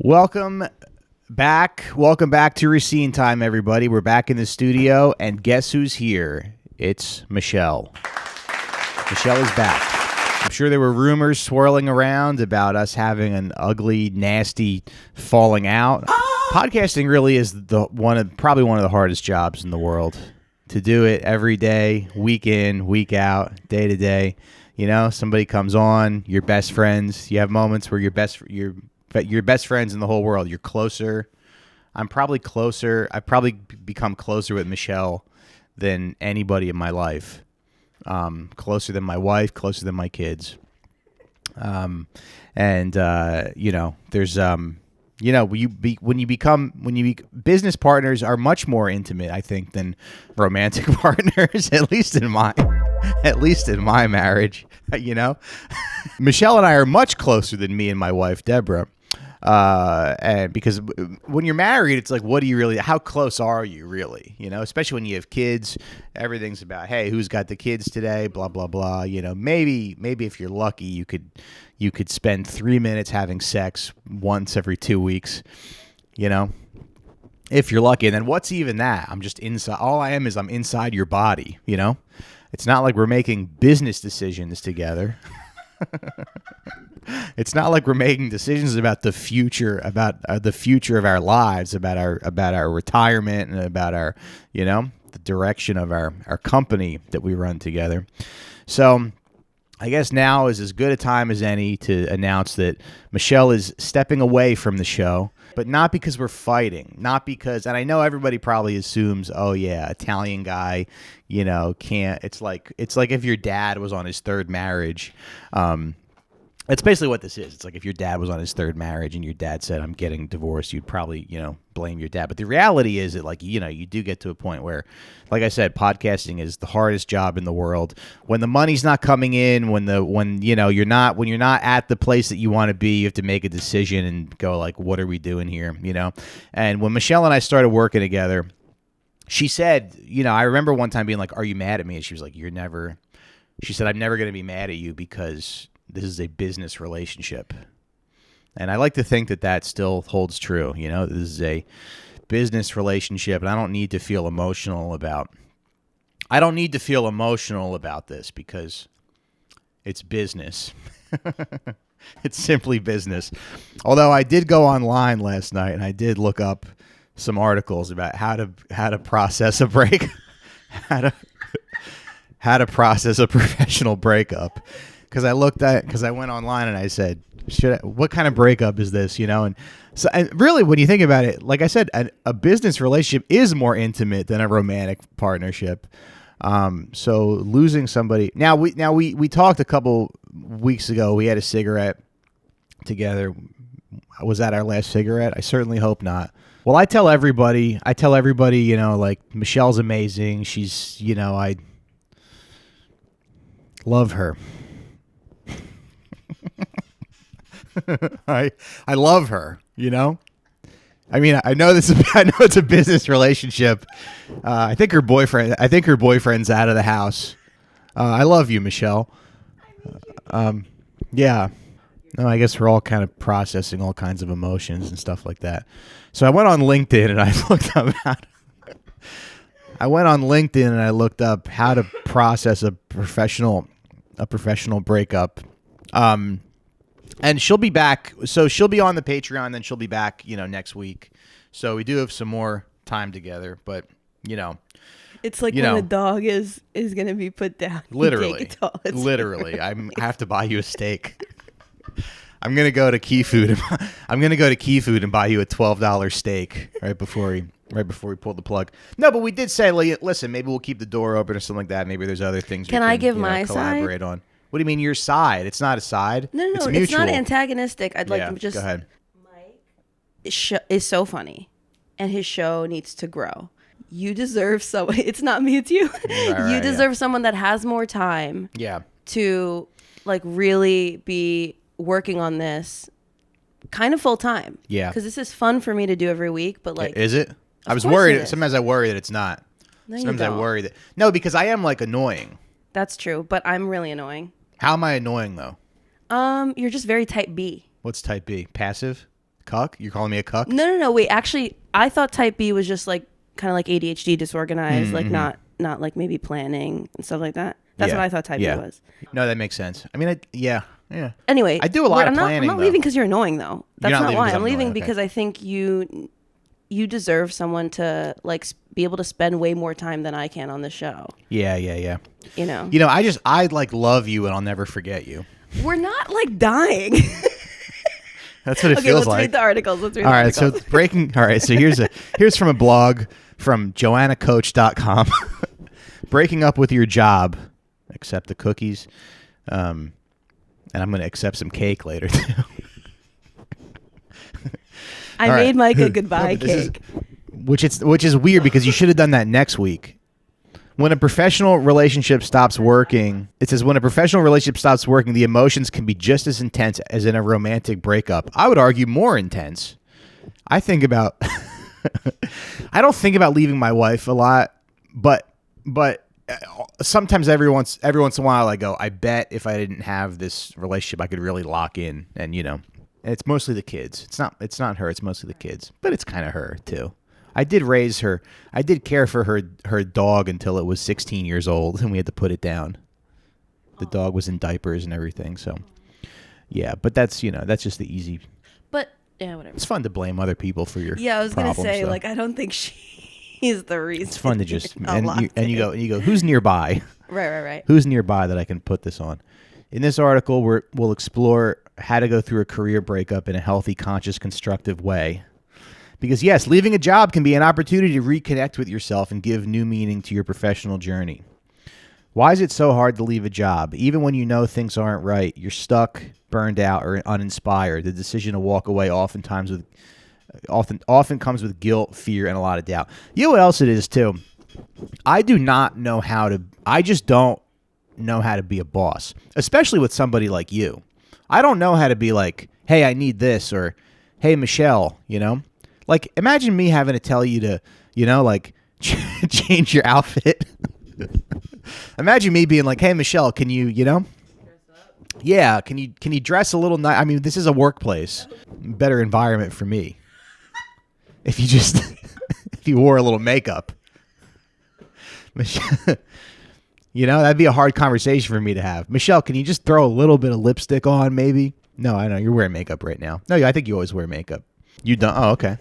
Welcome back. Welcome back to Recine Time, everybody. We're back in the studio, and guess who's here? It's Michelle. Michelle is back. I'm sure there were rumors swirling around about us having an ugly, nasty falling out. Podcasting really is probably one of the hardest jobs in the world. To do it every day, week in, week out, day to day. You know, somebody comes on, you're best friends. You have moments where you're best friends in the whole world. You're closer. I'm probably closer. I've probably become closer with Michelle than anybody in my life. Closer than my wife, closer than my kids. There's business partners are much more intimate, I think, than romantic partners, at least in my marriage, you know. Michelle and I are much closer than me and my wife, Deborah. And because when you're married, it's like, how close are you really? You know, especially when you have kids, everything's about, hey, who's got the kids today? Blah, blah, blah. You know, maybe if you're lucky, you could spend 3 minutes having sex once every 2 weeks, you know, if you're lucky. And then what's even that? I'm just inside. All I am is I'm inside your body, you know. It's not like we're making business decisions together. It's not like we're making decisions about the future, the future of our lives, about our retirement, and about our, you know, the direction of our company that we run together. So I guess now is as good a time as any to announce that Michelle is stepping away from the show, but not because we're fighting, not because, and I know everybody probably assumes, oh yeah, Italian guy, you know, can't. It's like if your dad was on his third marriage. It's basically what this is. It's like if your dad was on his third marriage and your dad said, I'm getting divorced, you'd probably, you know, blame your dad. But the reality is that, like, you know, you do get to a point where, like I said, podcasting is the hardest job in the world. When the money's not coming in, when you're not at the place that you want to be, you have to make a decision and go like, what are we doing here? You know? And when Michelle and I started working together, she said, you know, I remember one time being like, are you mad at me? And she was like, she said, I'm never going to be mad at you because this is a business relationship. And I like to think that still holds true. You know, this is a business relationship, and I don't need to feel emotional about this because it's business. It's simply business. Although I did go online last night and I did look up some articles about how to process a break, how to process a professional breakup. Because I went online and I said, what kind of breakup is this, you know? And so, and really, when you think about it, like I said, a business relationship is more intimate than a romantic partnership. So losing somebody. Now we talked a couple weeks ago. We had a cigarette together. Was that our last cigarette? I certainly hope not. Well, I tell everybody, you know, like, Michelle's amazing. She's, you know, I love her. I love her, you know. I mean, I know it's a business relationship. I think her boyfriend's out of the house. I love you, Michelle. Yeah. No, I guess we're all kind of processing all kinds of emotions and stuff like that. So I went on LinkedIn and I looked up how to process a professional breakup. And she'll be back. So she'll be on the Patreon, then she'll be back, you know, next week. So we do have some more time together, but, you know. It's like when a dog is going to be put down. Literally. Literally. I have to buy you a steak. I'm going to go to Key Food and buy you a $12 steak right before we pull the plug. No, but we did say, listen, maybe we'll keep the door open or something like that. Maybe there's other things Can I give my collaborate side? on. What do you mean your side? It's not a side. No, it's not antagonistic. I'd like to just... Go ahead. Mike is so funny, and his show needs to grow. You deserve someone... It's not me, it's you. You deserve someone that has more time to, like, really be working on this kind of full time. Yeah. Because this is fun for me to do every week, but, like... Is it? I was worried. Sometimes I worry that it's not. No, sometimes I worry that... No, because I am, like, annoying. That's true, but I'm really annoying. How am I annoying, though? You're just very type B. What's type B? Passive? Cuck? You're calling me a cuck? No. Wait, actually, I thought type B was just like kind of like ADHD, disorganized, like not like maybe planning and stuff like that. That's what I thought type B was. No, that makes sense. I mean, yeah. Anyway, I do a lot of planning. I'm not leaving because you're annoying, though. That's not why. I'm leaving because I think you deserve someone to like be able to spend way more time than I can on the show. Yeah. You know, I like love you and I'll never forget you. We're not like dying. That's what it feels like. Let's read the articles. All right, so it's breaking. All right, so here's from a blog from joannacoach.com. Breaking up with your job. Accept the cookies. And I'm going to accept some cake later too. I made Mike a goodbye cake. Which is weird because you should have done that next week. When a professional relationship stops working, it says when a professional relationship stops working, the emotions can be just as intense as in a romantic breakup. I would argue more intense. I don't think about leaving my wife a lot, but sometimes every once in a while I go, I bet if I didn't have this relationship, I could really lock in. And it's mostly the kids. It's not her. It's mostly the kids, but it's kind of her too. I did raise her. I did care for her dog until it was 16 years old, and we had to put it down. The dog was in diapers and everything. So, yeah, but that's just the easy. But yeah, whatever. It's fun to blame other people for your. Yeah, I was problems, gonna say though. like I don't think she's the reason. It's fun to just and you go who's nearby. Right. Who's nearby that I can put this on? In this article, we'll explore how to go through a career breakup in a healthy, conscious, constructive way. Because yes, leaving a job can be an opportunity to reconnect with yourself and give new meaning to your professional journey. Why is it so hard to leave a job? Even when you know things aren't right, you're stuck, burned out, or uninspired. The decision to walk away often comes with guilt, fear, and a lot of doubt. You know what else it is too? I just don't know how to be a boss, especially with somebody like you. I don't know how to be like, hey, I need this, or hey, Michelle, Like, imagine me having to tell you to, change your outfit. Imagine me being like, hey, Michelle, can you, dress up? Yeah, can you dress a little nice? I mean, this is a workplace. Better environment for me. If you just, if you wore a little makeup. Michelle, that'd be a hard conversation for me to have. Michelle, can you just throw a little bit of lipstick on, maybe? No, I know, you're wearing makeup right now. No, I think you always wear makeup. You don't? Oh, okay.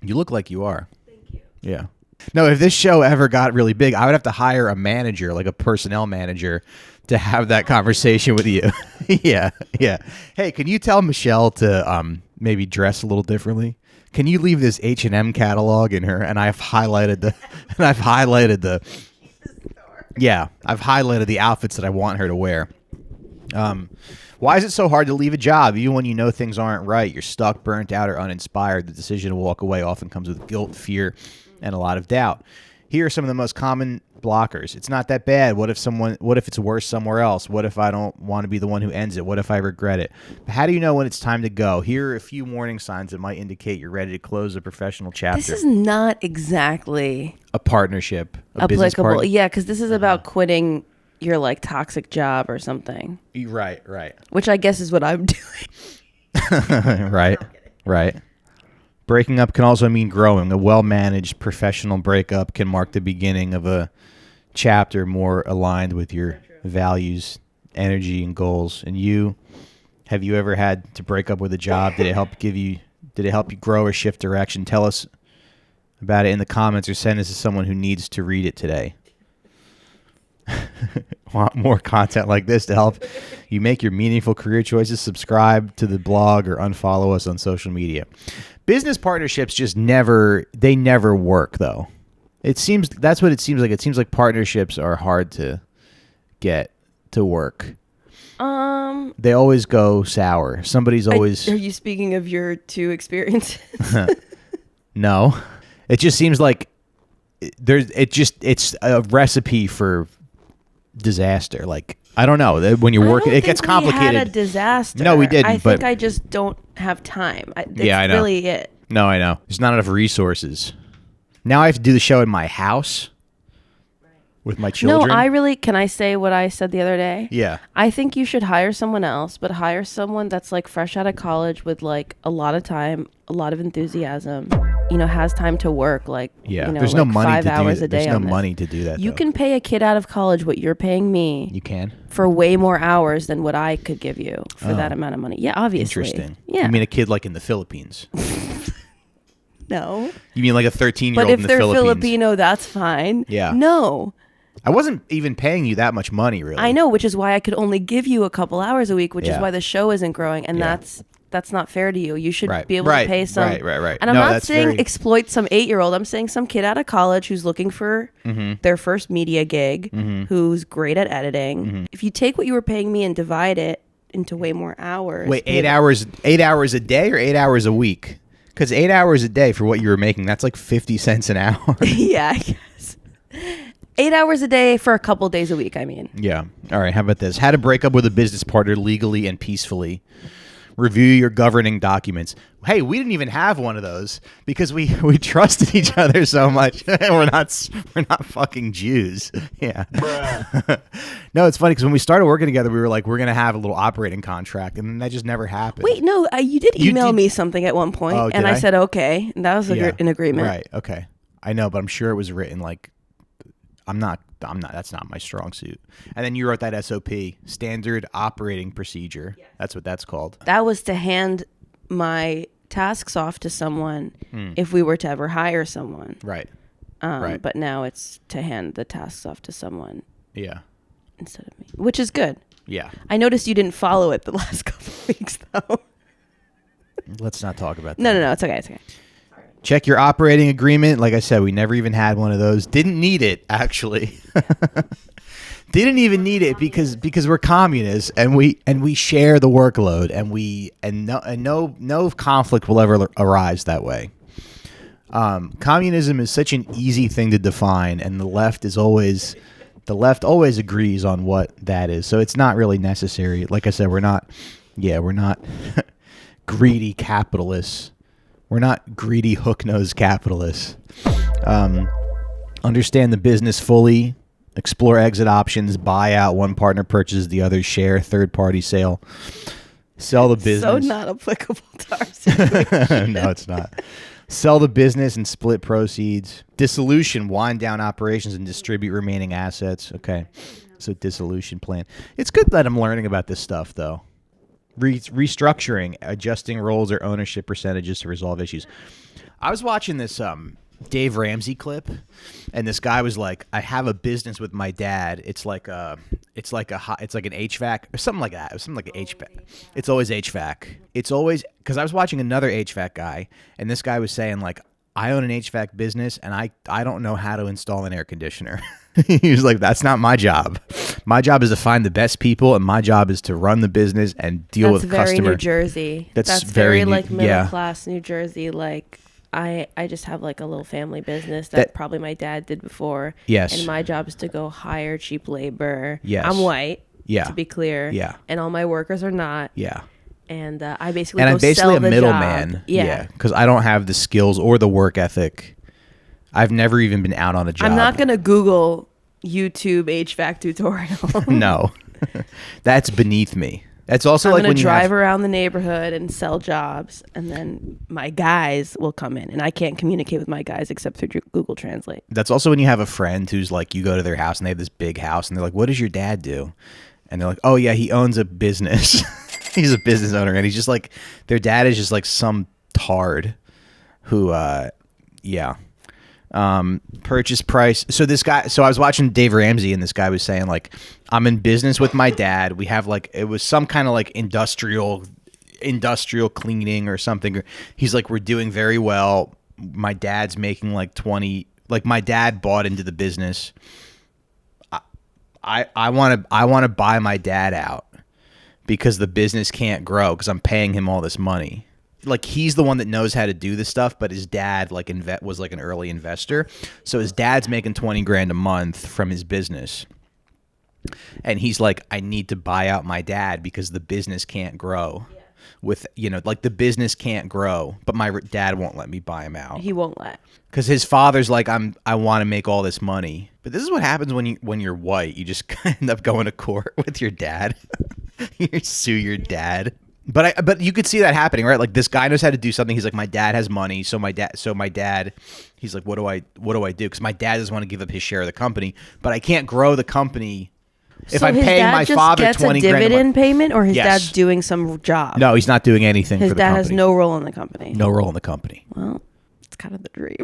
You look like you are. Thank you. Yeah. No, if this show ever got really big, I would have to hire a manager, like a personnel manager, to have that conversation with you. Yeah. Hey, can you tell Michelle to maybe dress a little differently? Can you leave this H&M catalog in her? And I've highlighted the outfits that I want her to wear. Why is it so hard to leave a job even when you know things aren't right? You're stuck, burnt out, or uninspired. The decision to walk away often comes with guilt, fear, and a lot of doubt. Here are some of the most common blockers. It's not that bad. What if it's worse somewhere else? What if I don't want to be the one who ends it? What if I regret it? But how do you know when it's time to go? Here are a few warning signs that might indicate you're ready to close a professional chapter. This is not exactly a partnership, applicable. Yeah, because this is about quitting your like toxic job or something. Right. Which I guess is what I'm doing. Right. Breaking up can also mean growing. A well-managed professional breakup can mark the beginning of a chapter more aligned with your values, energy, and goals. And have you ever had to break up with a job? Did it help you grow or shift direction? Tell us about it in the comments or send us to someone who needs to read it today. Want more content like this to help you make your meaningful career choices? Subscribe to the blog or unfollow us on social media. Business partnerships just never work, though. That's what it seems like. It seems like partnerships are hard to get to work. They always go sour. Somebody's always. Are you speaking of your two experiences? No, it just seems like it's a recipe for disaster. Like, I don't know. When you're working, it gets complicated. We had a disaster. No, we didn't. I think I just don't have time. That's I know. Really it. No, I know. There's not enough resources. Now I have to do the show in my house. with my children. No, can I say what I said the other day? Yeah. I think you should hire someone else, but hire someone that's like fresh out of college with like a lot of time, a lot of enthusiasm, has time to work. Like, there's like no money 5 hours a day. There's no money to do that. You can pay a kid out of college what you're paying me. You can? For way more hours than what I could give you for that amount of money. Yeah, obviously. Interesting. Yeah. You mean a kid like in the Philippines? No. You mean like a 13-year-old in the Philippines? But if they're Filipino, that's fine. Yeah. No. I wasn't even paying you that much money, really. I know, which is why I could only give you a couple hours a week, which is why the show isn't growing, and that's not fair to you. You should be able to pay some. Right. And I'm not saying exploit some 8-year-old. I'm saying some kid out of college who's looking for their first media gig, who's great at editing. If you take what you were paying me and divide it into way more hours. Wait, 8 hours a day or 8 hours a week? Because 8 hours a day for what you were making, that's like 50 cents an hour. Yeah, I guess. 8 hours a day for a couple days a week, I mean. Yeah. All right, how about this? How to break up with a business partner legally and peacefully. Review your governing documents. Hey, we didn't even have one of those because we trusted each other so much. we're not fucking Jews. Yeah. No, it's funny because when we started working together, we were like, we're gonna have a little operating contract, and then that just never happened. Wait, no, you did email me something at one point, and I said okay, and that was an agreement. Right. Okay. I know, but I'm sure it was written like, I'm not. That's not my strong suit. And then you wrote that SOP, standard operating procedure. Yeah. That's what that's called. That was to hand my tasks off to someone if we were to ever hire someone. Right. But now it's to hand the tasks off to someone. Yeah. Instead of me, which is good. Yeah. I noticed you didn't follow it the last couple of weeks, though. Let's not talk about that. No. It's okay. It's okay. Check your operating agreement. Like I said, we never even had one of those. Didn't need it, actually. Didn't even need it because we're communists and we share the workload and no conflict will ever arise that way. Communism is such an easy thing to define, and the left always agrees on what that is. So it's not really necessary. Like I said, we're not greedy capitalists. We're not greedy hook-nosed capitalists. Understand the business fully. Explore exit options. Buy out. One partner purchases the other's share. Third-party sale. Sell the business. So not applicable to our situation. No, it's not. Sell the business and split proceeds. Dissolution. Wind down operations and distribute remaining assets. Okay. So dissolution plan. It's good that I'm learning about this stuff, though. Restructuring, adjusting roles or ownership percentages to resolve issues. I was watching this Dave Ramsey clip, and this guy was like, "I have a business with my dad. It's like an HVAC or something like that. It was something like an HVAC. It's always HVAC. It's always because I was watching another HVAC guy, and this guy was saying like, I own an HVAC business, and I don't know how to install an air conditioner." He was like, that's not my job. My job is to find the best people, and my job is to run the business and deal with customers. That's very New Jersey. That's very like middle class New Jersey. Like I just have like a little family business that probably my dad did before. Yes. And my job is to go hire cheap labor. Yes. I'm white. Yeah. To be clear. Yeah. And all my workers are not. Yeah. And I basically I'm basically sell a the middleman. job. Yeah. Because I don't have the skills or the work ethic. I've never even been out on a job. I'm not gonna Google YouTube HVAC tutorial. No, that's beneath me. That's also I'm like when you drive around the neighborhood and sell jobs, and then my guys will come in, and I can't communicate with my guys except through Google Translate. That's also when you have a friend who's like, you go to their house and they have this big house, and they're like, "What does your dad do?" And they're like, "Oh yeah, he owns a business. He's a business owner," and he's just like, their dad is just like some tard who, yeah. Purchase price. So I was watching Dave Ramsey, and this guy was saying like, I'm in business with my dad. We have like, it was some kind of like industrial cleaning or something. He's like, we're doing very well. My dad's making like 20, like my dad bought into the business. I want to buy my dad out because the business can't grow because I'm paying him all this money. Like he's the one that knows how to do this stuff, but his dad like was like an early investor. So his dad's making $20,000 a month from his business. And he's like, I need to buy out my dad because the business can't grow. Yeah. with, like the business can't grow, but my dad won't let me buy him out. He won't let. Because his father's like, I want to make all this money. But this is what happens when you're white. You just end up going to court with your dad. You sue your dad. But you could see that happening, right? Like this guy knows how to do something. He's like, my dad has money, so my dad, he's like, what do I do? Because my dad doesn't want to give up his share of the company, but I can't grow the company if I'm paying my father $20,000 gets a dividend payment, or his dad's doing some job. No, he's not doing anything. His for the company. His dad has no role in the company. No role in the company. Well, it's kind of the dream.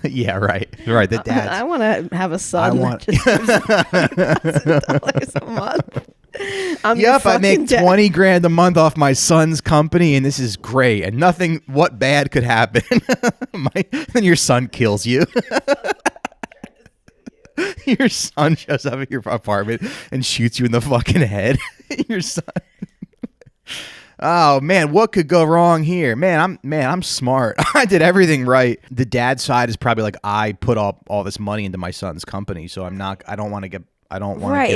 Yeah, right. The dad. I want to have a son that just gives me $1,000 a month. I make $20,000 a month off my son's company, and this is great. And nothing, what bad could happen? Then your son kills you. Your son shows up at your apartment and shoots you in the fucking head. Your son. Oh man, what could go wrong here? I'm smart. I did everything right. The dad side is probably like, I put all this money into my son's company, so I don't want to give up my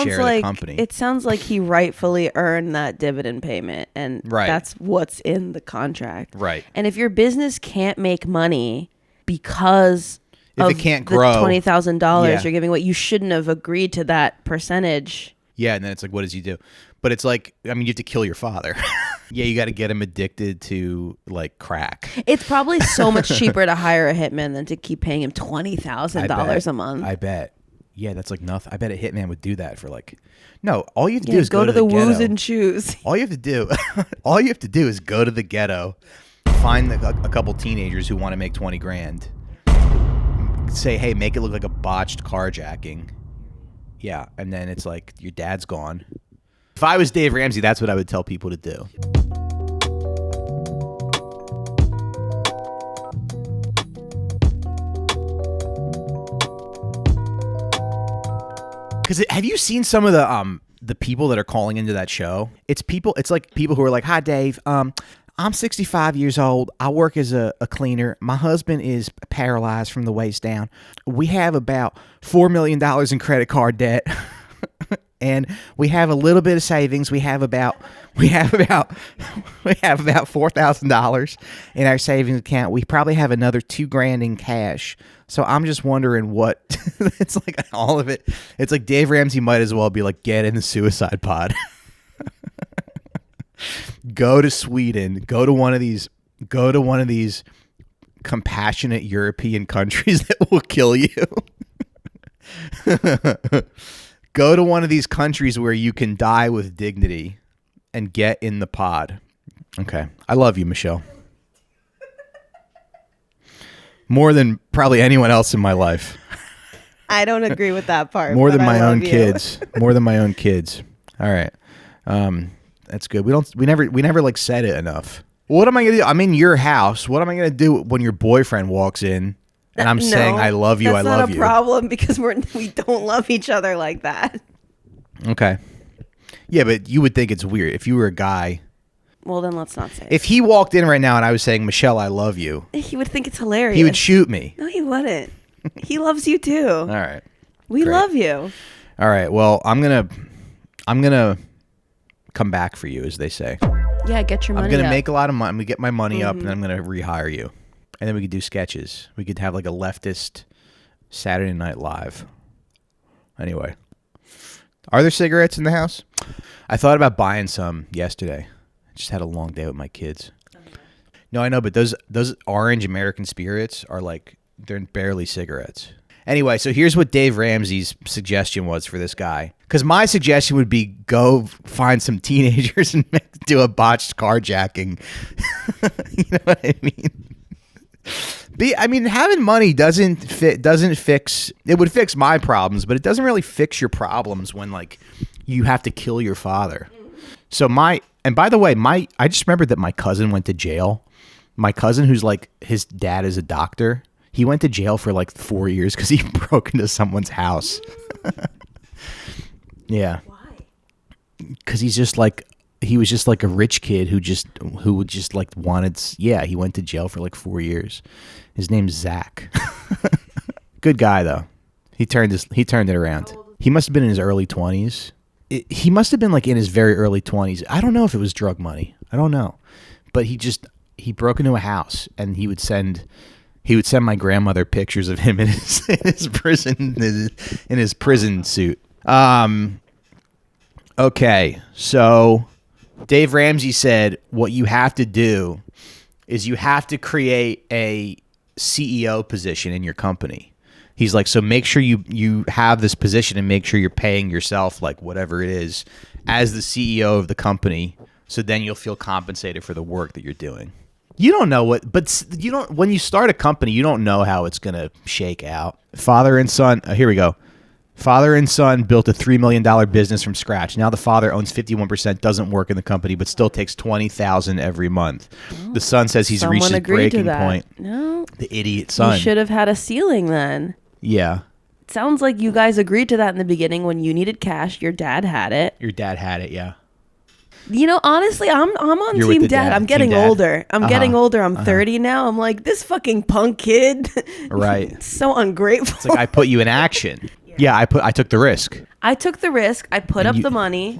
share of the company. It sounds like he rightfully earned that dividend payment, and that's what's in the contract. Right. And if your business can't make money because if it can't grow, $20,000 you're giving away, you shouldn't have agreed to that percentage. Yeah, and then it's like, what does he do? But it's like, you have to kill your father. Yeah, you got to get him addicted to like crack. It's probably so much cheaper to hire a hitman than to keep paying him $20,000 a month. I bet. Yeah, that's like nothing. I bet a hitman would do that for like. No, all you have to do is go to the woos ghetto. And choose. All you have to do is go to the ghetto, find a couple teenagers who want to make $20,000. Say, hey, make it look like a botched carjacking. Yeah, and then it's like your dad's gone. If I was Dave Ramsey, that's what I would tell people to do. Because have you seen some of the people that are calling into that show? It's like people who are like, hi, Dave. I'm 65 years old. I work as a cleaner. My husband is paralyzed from the waist down. We have about $4 million in credit card debt. And we have a little bit of savings. We have about $4,000 in our savings account. We probably have another $2,000 in cash. So I'm just wondering what it's like. All of it. It's like Dave Ramsey might as well be like, get in the suicide pod. Go to Sweden. Go to one of these compassionate European countries that will kill you. Go to one of these countries where you can die with dignity and get in the pod. Okay. I love you, Michelle. More than probably anyone else in my life. I don't agree with that part. More than my own kids. More than my own kids. All right. That's good. We never like said it enough. What am I going to do? I'm in your house. What am I going to do when your boyfriend walks in? And I'm saying, I love you, I love you. That's not a problem because we don't love each other like that. Okay. Yeah, but you would think it's weird. If you were a guy. Well, then let's not say it. If he walked in right now and I was saying, Michelle, I love you. He would think it's hilarious. He would shoot me. No, he wouldn't. He loves you too. All right. We love you. All right. Well, I'm going to come back for you, as they say. Yeah, get your money up. I'm going to make a lot of money. I'm going to get my money up, and then I'm going to rehire you. And then we could do sketches. We could have like a leftist Saturday Night Live. Anyway. Are there cigarettes in the house? I thought about buying some yesterday. I just had a long day with my kids. No, I know, but those orange American Spirits are like, they're barely cigarettes. Anyway, so here's what Dave Ramsey's suggestion was for this guy. Because my suggestion would be go find some teenagers and do a botched carjacking. You know what I mean? Having money doesn't fix. It would fix my problems, but it doesn't really fix your problems when like you have to kill your father. So by the way, I just remembered that my cousin went to jail. My cousin, who's like his dad is a doctor, he went to jail for like 4 years because he broke into someone's house. Yeah. Why? Because he was just like a rich kid who wanted. Yeah, he went to jail for like 4 years. His name's Zach. Good guy though. He turned it around. He must have been in his early 20s. he must have been like in his very early 20s. I don't know if it was drug money. I don't know, but he broke into a house and he would send my grandmother pictures of him in his prison suit. Okay, so Dave Ramsey said what you have to do is you have to create a CEO position in your company. He's like, so make sure you have this position and make sure you're paying yourself like whatever it is as the CEO of the company. So then you'll feel compensated for the work that you're doing. You don't know when you start a company, you don't know how it's going to shake out. Father and son, here we go. Father and son built a $3 million business from scratch. Now the father owns 51%, doesn't work in the company, but still takes $20,000 every month. Oh, the son says he's reached his breaking point. No. The idiot son. You should have had a ceiling then. Yeah. It sounds like you guys agreed to that in the beginning when you needed cash. Your dad had it. Your dad had it, yeah. You know, honestly, I'm on You're team with the dad. I'm getting older. I'm getting older. I'm 30 now. I'm like, this fucking punk kid. Right. So ungrateful. It's like I put you in action. Yeah, I took the risk. I took the risk. I put up the money.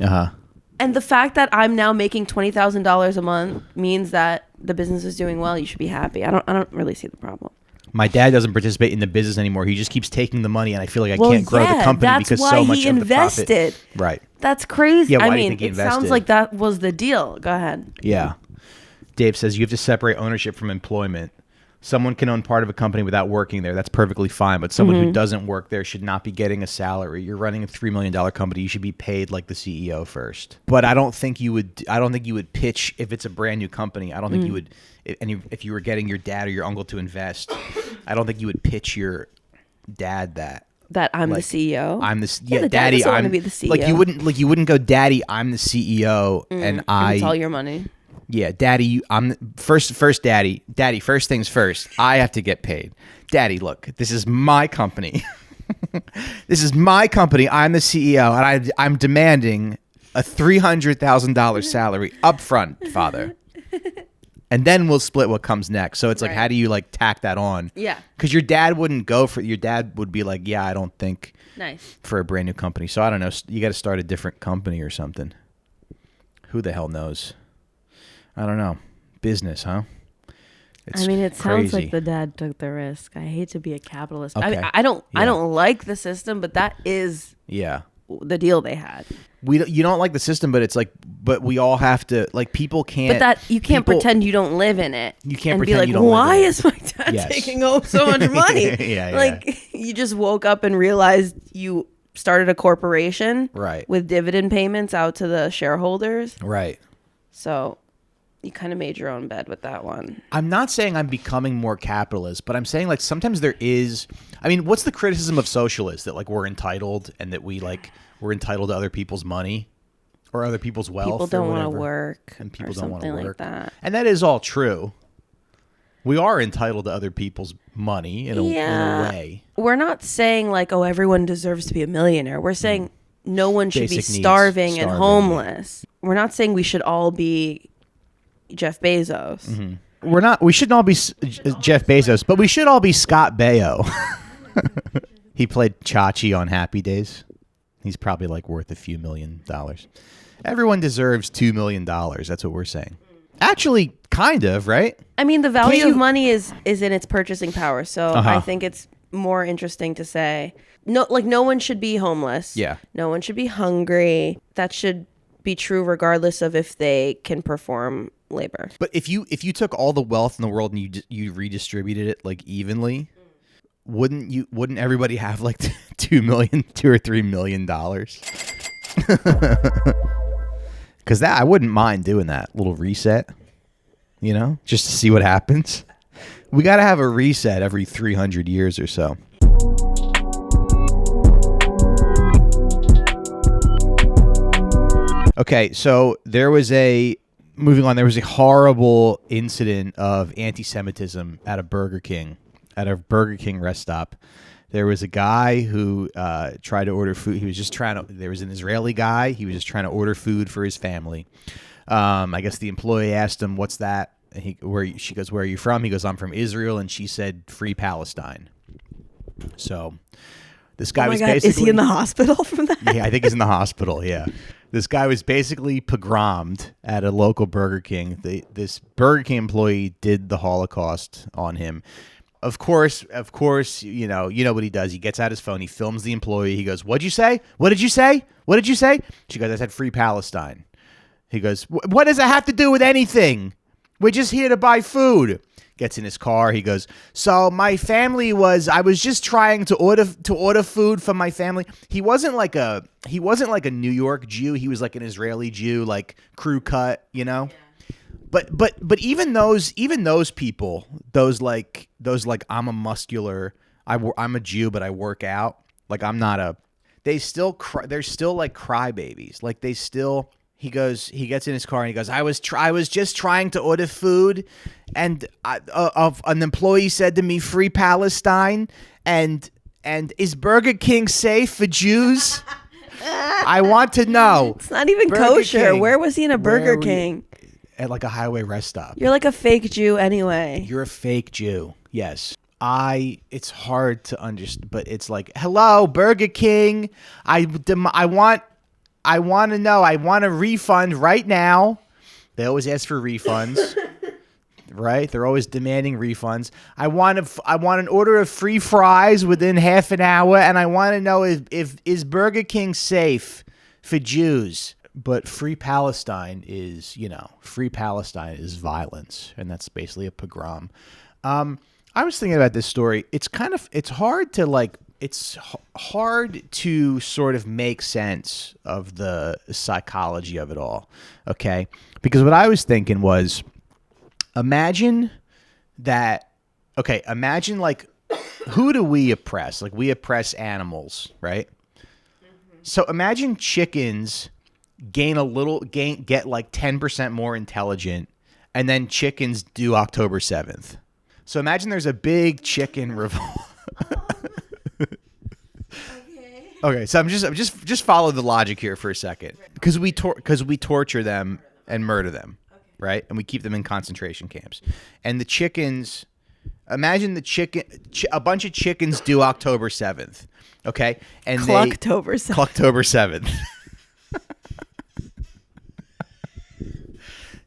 And the fact that I'm now making $20,000 a month means that the business is doing well. You should be happy. I don't really see the problem. My dad doesn't participate in the business anymore. He just keeps taking the money, and I feel like I can't grow the company because so much of the profit. That's why he invested. Right. That's crazy. Yeah, why do you think he invested? Sounds like that was the deal. Go ahead. Yeah. Dave says you have to separate ownership from employment. Someone can own part of a company without working there. That's perfectly fine. But someone who doesn't work there should not be getting a salary. You're running a $3 million company. You should be paid like the CEO first. But I don't think you would pitch if it's a brand new company. I don't think you would. And if you were getting your dad or your uncle to invest, I don't think you would pitch your dad that I'm the CEO. I'm the daddy. I'm to be the CEO. You wouldn't go, daddy, I'm the CEO, and it's all your money. Yeah, daddy, I'm first daddy. Daddy, first things first. I have to get paid. Daddy, look, this is my company. This is my company. I'm the CEO, and I'm demanding a $300,000 salary up front, father. And then we'll split what comes next. So it's like, how do you like tack that on? Yeah. Because your dad wouldn't go for, your dad would be like, yeah, I don't think nice for a brand new company. So I don't know. You got to start a different company or something. Who the hell knows? I don't know. Business, huh? I mean, it sounds like the dad took the risk. I hate to be a capitalist. Okay. I don't like the system, but that is the deal they had. You don't like the system, but it's like, but we all have to, like, people can't. But that you can't pretend you don't live in it. You can't and pretend be like, you don't why live in it. is my dad taking home so much money? Like, you just woke up and realized you started a corporation, right, with dividend payments out to the shareholders, right. So you kind of made your own bed with that one. I'm not saying I'm becoming more capitalist, but I'm saying like sometimes there is. I mean, what's the criticism of socialists? That like we're entitled and that we're entitled to other people's money or other people's wealth. People don't want to work, and people don't want to work. Like that. And that is all true. We are entitled to other people's money in a way. We're not saying like, oh, everyone deserves to be a millionaire. We're saying no one should be starving and homeless. We're not saying we should all be Jeff Bezos. We shouldn't all be Jeff Bezos, but we should all be Scott Baio. He played Chachi on Happy Days. He's probably like worth a few $1 million. Everyone deserves $2 million. That's what we're saying. Actually, kind of, right? I mean, the value of money is in its purchasing power. So I think it's more interesting to say no one should be homeless. Yeah. No one should be hungry. That should be true regardless of if they can perform labor. But if you took all the wealth in the world and you redistributed it like evenly, wouldn't everybody have like $2 or $3 million? Because I wouldn't mind doing that little reset, just to see what happens. We got to have a reset every 300 years or so. Okay, so there was a horrible incident of anti-Semitism at a Burger King rest stop. There was a guy who tried to order food. There was an Israeli guy. He was just trying to order food for his family. I guess the employee asked him, "What's that?" And she goes, "Where are you from?" He goes, "I'm from Israel." And she said, "Free Palestine." So This guy was God, basically... Is he in the hospital from that? Yeah, I think he's in the hospital, yeah. This guy was basically pogromed at a local Burger King. This Burger King employee did the Holocaust on him. Of course, you know what he does. He gets out his phone. He films the employee. He goes, "What'd you say? What did you say? What did you say?" She goes, "I said free Palestine." He goes, "What does it have to do with anything? We're just here to buy food." Gets in his car. He goes, "So my family I was just trying to order food for my family." He wasn't like a New York Jew. He was like an Israeli Jew, like crew cut, you know. Yeah. But even those people, those like I'm a muscular, I'm a Jew, but I work out. Like I'm not a. They're still like crybabies. Like they still. He gets in his car and he goes, I was just trying to order food, and an employee said to me, "Free Palestine," and is Burger King safe for Jews? I want to know. It's not even Burger kosher. King. Where was he in a Burger King? At like a highway rest stop. You're like a fake Jew anyway. You're a fake Jew. Yes. It's hard to understand, but it's like, hello, Burger King. I want to know. I want a refund right now. They always ask for refunds, right? They're always demanding refunds. I want an order of free fries within half an hour, and I want to know if is Burger King safe for Jews? But free Palestine is violence, and that's basically a pogrom. I was thinking about this story. It's hard to sort of make sense of the psychology of it all, okay? Because what I was thinking was, imagine like, who do we oppress? Like, we oppress animals, right? Mm-hmm. So imagine chickens get like 10% more intelligent, and then chickens do October 7th. So imagine there's a big chicken revolt. Okay, so I'm just follow the logic here for a second, because we torture them and murder them, right? And we keep them in concentration camps. And the chickens, imagine a bunch of chickens do October 7th, okay? And Clucktober 7th.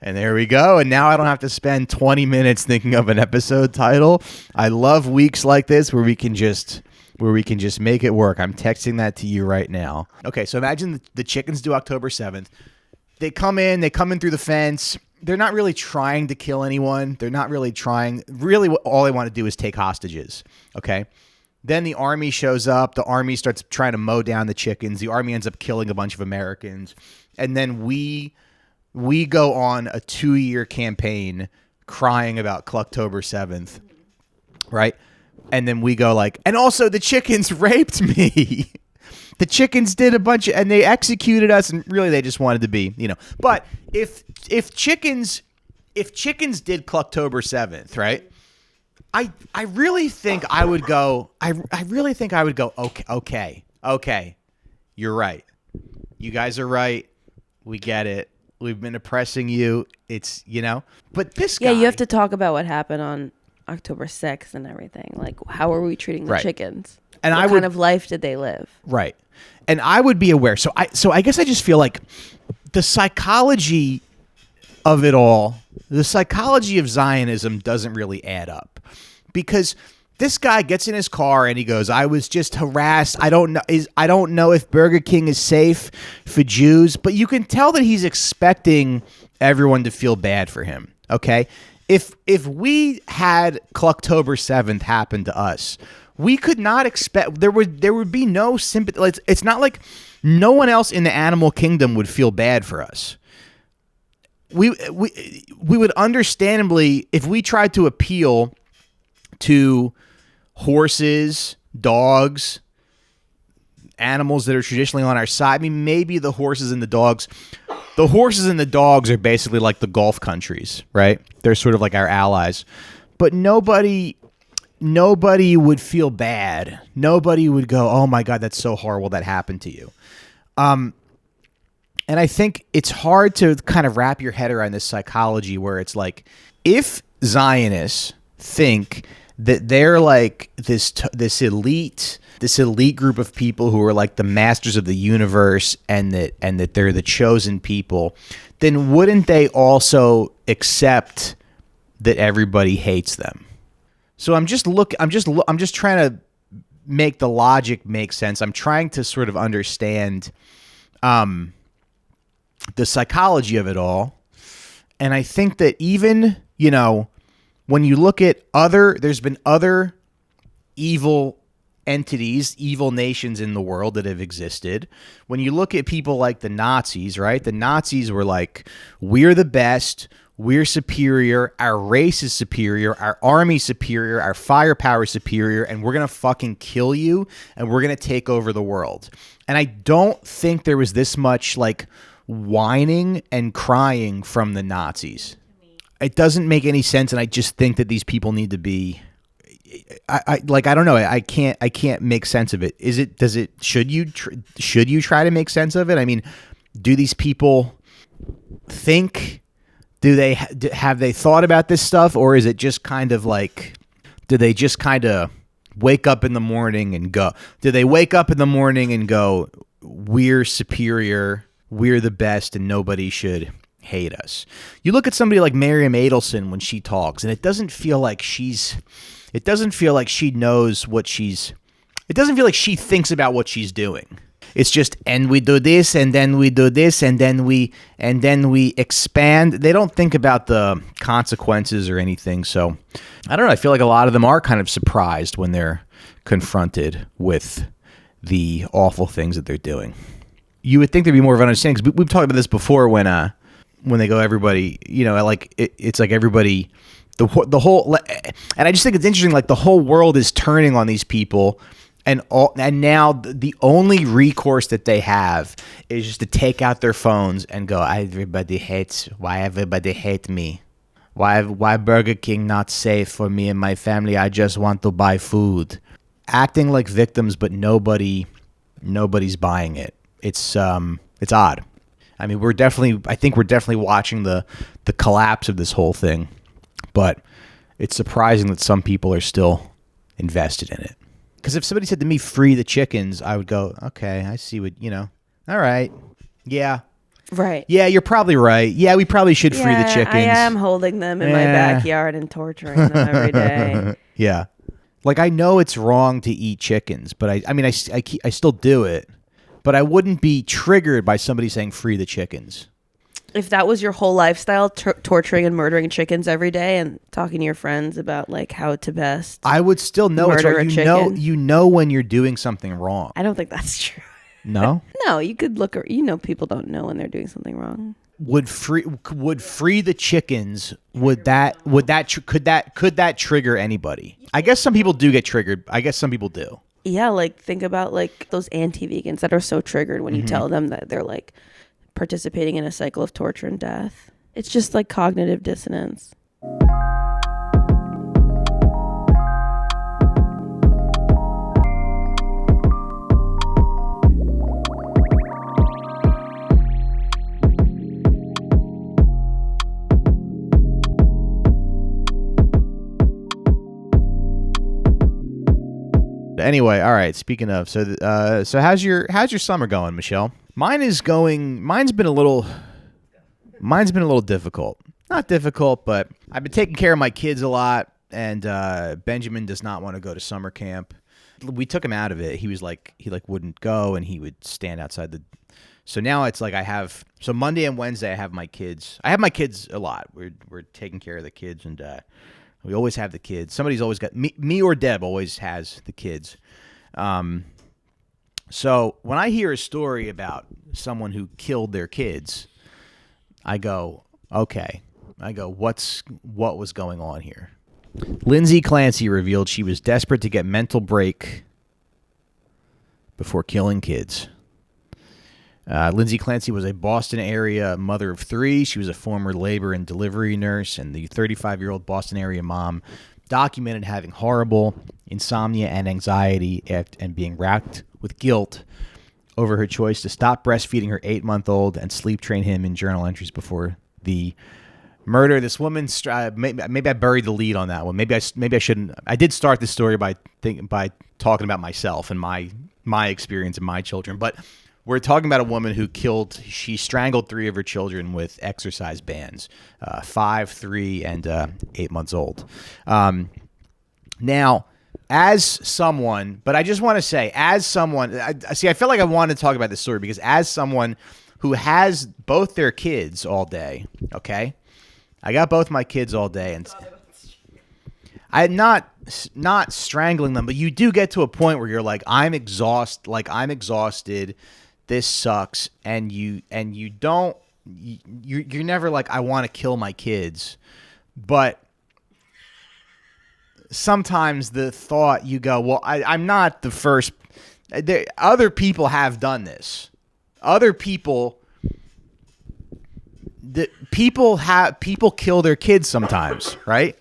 And there we go. And now I don't have to spend 20 minutes thinking of an episode title. I love weeks like this where we can just make it work. I'm texting that to you right now. Okay, so imagine the chickens do October 7th. They come in through the fence. They're not really trying to kill anyone. They're not really trying. Really, all they want to do is take hostages, okay? Then the army shows up. The army starts trying to mow down the chickens. The army ends up killing a bunch of Americans. And then we go on a 2-year campaign crying about Clucktober 7th, right? And then we go like, and also the chickens raped me. The chickens did a bunch and they executed us, and really they just wanted to be, you know. But if chickens did Clucktober 7th, right? I really think I would go, okay. You're right. You guys are right. We get it. We've been oppressing you. It's, you know, but this guy. Yeah, you have to talk about what happened on October 6th and everything. Like, how are we treating the chickens? And what kind of life did they live? Right. And I would be aware. So I guess I just feel like the psychology of it all, the psychology of Zionism doesn't really add up, because this guy gets in his car and he goes, I was just harassed. I don't know if Burger King is safe for Jews, but you can tell that he's expecting everyone to feel bad for him. Okay. If we had Clucktober 7th happen to us, we could not expect, there would be no sympathy. It's not like no one else in the animal kingdom would feel bad for us. We would understandably, if we tried to appeal to horses, dogs, animals that are traditionally on our side. I mean, maybe the horses and the dogs. The horses and the dogs are basically like the Gulf countries, right? They're sort of like our allies. But nobody would feel bad. Nobody would go, oh my God, that's so horrible that happened to you. And I think it's hard to kind of wrap your head around this psychology where it's like, if Zionists think that they're like this elite group of people who are like the masters of the universe, and that they're the chosen people, then wouldn't they also accept that everybody hates them? So I'm just trying to make the logic make sense. I'm trying to sort of understand the psychology of it all. And I think that even, when you look at there's been other evil entities, evil nations in the world that have existed. When you look at people like the Nazis, right? The Nazis were like, we're the best, we're superior, our race is superior, our army's superior, our firepower is superior, and we're going to fucking kill you, and we're going to take over the world. And I don't think there was this much like whining and crying from the Nazis. It doesn't make any sense, and I just think that these people need to be. I don't know. I can't make sense of it. Should you try to make sense of it? I mean, do these people think? Have they thought about this stuff, or is it just kind of like? Do they just kind of wake up in the morning and go? Do they wake up in the morning and go, "We're superior, we're the best, and nobody should hate us"? You look at somebody like Miriam Adelson when she talks, and it doesn't feel like she knows what she's. It doesn't feel like she thinks about what she's doing. It's just, and we do this, and then we do this, and then we expand. They don't think about the consequences or anything. So I don't know. I feel like a lot of them are kind of surprised when they're confronted with the awful things that they're doing. You would think there'd be more of an understanding, because we've talked about this before when they go, everybody, like it's like everybody, the whole, and I just think it's interesting, like the whole world is turning on these people. And now the only recourse that they have is just to take out their phones and go, why everybody hate me? Why Burger King not safe for me and my family? I just want to buy food. Acting like victims, but nobody's buying it. It's odd. I mean, I think we're definitely watching the collapse of this whole thing, but it's surprising that some people are still invested in it. Because if somebody said to me, "Free the chickens," I would go, "Okay, I see what, all right. Yeah. Right. Yeah, you're probably right. Yeah, we probably should free the chickens. I am holding them in my backyard and torturing them every day." Yeah. Like, I know it's wrong to eat chickens, but I still do it. But I wouldn't be triggered by somebody saying, "Free the chickens." If that was your whole lifestyle, torturing and murdering chickens every day and talking to your friends about like how to best, I would still know it's right. You know when you're doing something wrong. I don't think that's true. No? No, you could look, people don't know when they're doing something wrong. Would free the chickens? Could that trigger anybody? I guess some people do get triggered. I guess some people do. Yeah, like think about like those anti-vegans that are so triggered when you tell them that they're like participating in a cycle of torture and death. It's just like cognitive dissonance. Anyway, all right. Speaking of, so how's your summer going, Michelle? Mine's been a little difficult. Not difficult, but I've been taking care of my kids a lot, and Benjamin does not want to go to summer camp. We took him out of it. He wouldn't go, and he would stand outside the. So now it's like so Monday and Wednesday I have my kids. I have my kids a lot. We're taking care of the kids, and we always have the kids. Somebody's always got me or Deb always has the kids. So when I hear a story about someone who killed their kids, I go, okay. What was going on here? Lindsay Clancy revealed she was desperate to get mental break before killing kids. Lindsay Clancy was a Boston area mother of 3. She was a former labor and delivery nurse, and the 35-year-old Boston area mom documented having horrible insomnia and anxiety and being racked with guilt over her choice to stop breastfeeding her 8-month-old and sleep train him in journal entries before the murder. This woman. Maybe I buried the lead on that one. Maybe I shouldn't. I did start the story by talking about myself and my experience and my children, but we're talking about a woman who she strangled 3 of her children with exercise bands, 5, 3, and 8 months old. Now, as someone, but I just want to say, as someone, I felt like I wanted to talk about this story because as someone who has both their kids all day, okay? I got both my kids all day, and I'm not strangling them, but you do get to a point where you're like, I'm exhausted. This sucks, and you're never like, I want to kill my kids, but sometimes the thought you go, well, I'm not the first. Other people have done this. Other people. People kill their kids sometimes, right?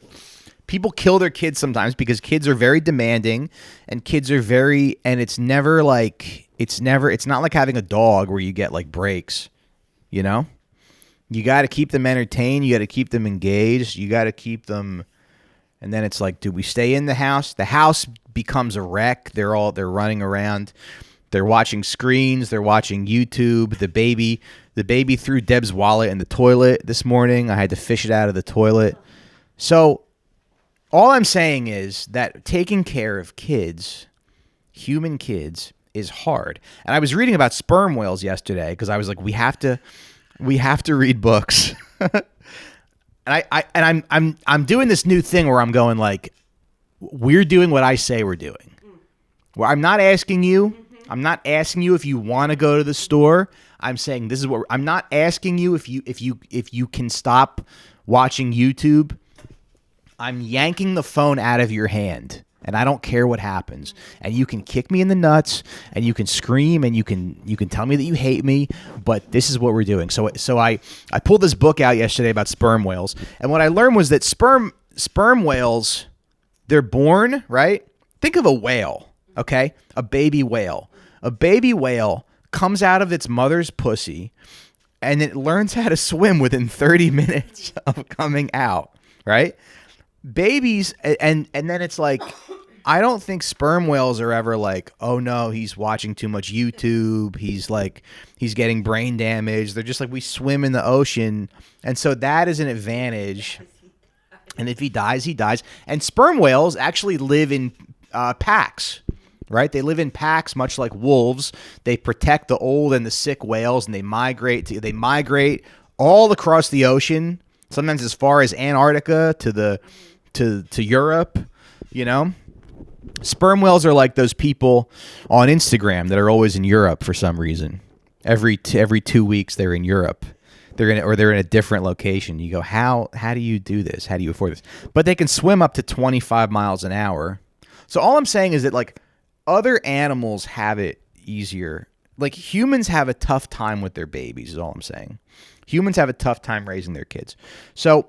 People kill their kids sometimes because kids are very demanding, and it's not like having a dog where you get like breaks, you know? You got to keep them entertained. You got to keep them engaged. You got to keep them. And then it's like, do we stay in the house? The house becomes a wreck. They're running around. They're watching screens. They're watching YouTube. The baby threw Deb's wallet in the toilet this morning. I had to fish it out of the toilet. So all I'm saying is that taking care of kids, human kids, is hard. And I was reading about sperm whales yesterday because I was like, we have to read books. And I'm doing this new thing where I'm going like, we're doing what I say we're doing. Where I'm not asking you if you want to go to the store. I'm saying this is what I'm not asking you if you can stop watching YouTube. I'm yanking the phone out of your hand, and I don't care what happens. And you can kick me in the nuts, and you can scream, and you can tell me that you hate me, but this is what we're doing. So I pulled this book out yesterday about sperm whales, and what I learned was that sperm whales, they're born, right? Think of a whale, okay? A baby whale. A baby whale comes out of its mother's pussy, and it learns how to swim within 30 minutes of coming out, right? Babies, and then it's like, I don't think sperm whales are ever like, oh no, he's watching too much YouTube. He's getting brain damage. They're just like, we swim in the ocean. And so that is an advantage. And if he dies, he dies. And sperm whales actually live in packs, right? They live in packs, much like wolves. They protect the old and the sick whales, and they migrate all across the ocean, sometimes as far as Antarctica to Europe, you know? Sperm whales are like those people on Instagram that are always in Europe for some reason. Every 2 weeks they're in Europe. They're in a different location. You go, how do you do this? How do you afford this? But they can swim up to 25 miles an hour. So all I'm saying is that like other animals have it easier. Like humans have a tough time with their babies is all I'm saying. Humans have a tough time raising their kids. So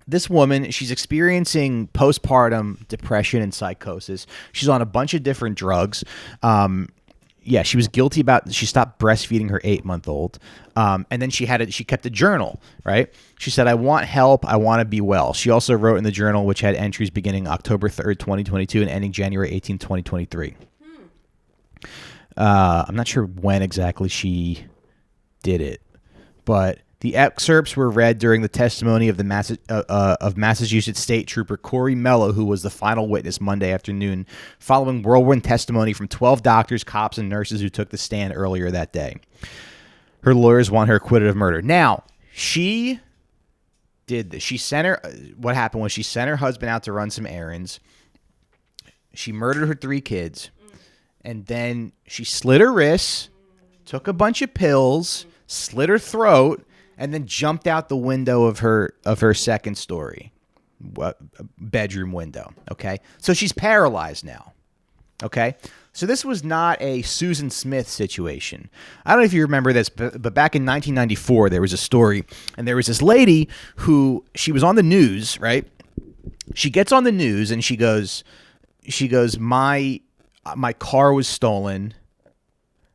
this woman, she's experiencing postpartum depression and psychosis. She's on a bunch of different drugs. She was guilty she stopped breastfeeding her 8-month-old. And then she kept a journal, right? She said, I want help. I want to be well. She also wrote in the journal, which had entries beginning October 3rd, 2022 and ending January 18th, 2023. I'm not sure when exactly she did it, but the excerpts were read during the testimony of Massachusetts State Trooper Corey Mello, who was the final witness Monday afternoon, following whirlwind testimony from 12 doctors, cops, and nurses who took the stand earlier that day. Her lawyers want her acquitted of murder. Now, she did this. What happened was she sent her husband out to run some errands. She murdered her 3 kids, and then she slit her wrists, took a bunch of pills, slit her throat, and then jumped out the window of her second story bedroom window. Okay, so she's paralyzed now. Okay, so this was not a Susan Smith situation. I don't know if you remember this, but back in 1994 there was a story, and there was this lady who she was on the news. Right, she gets on the news and she goes, my car was stolen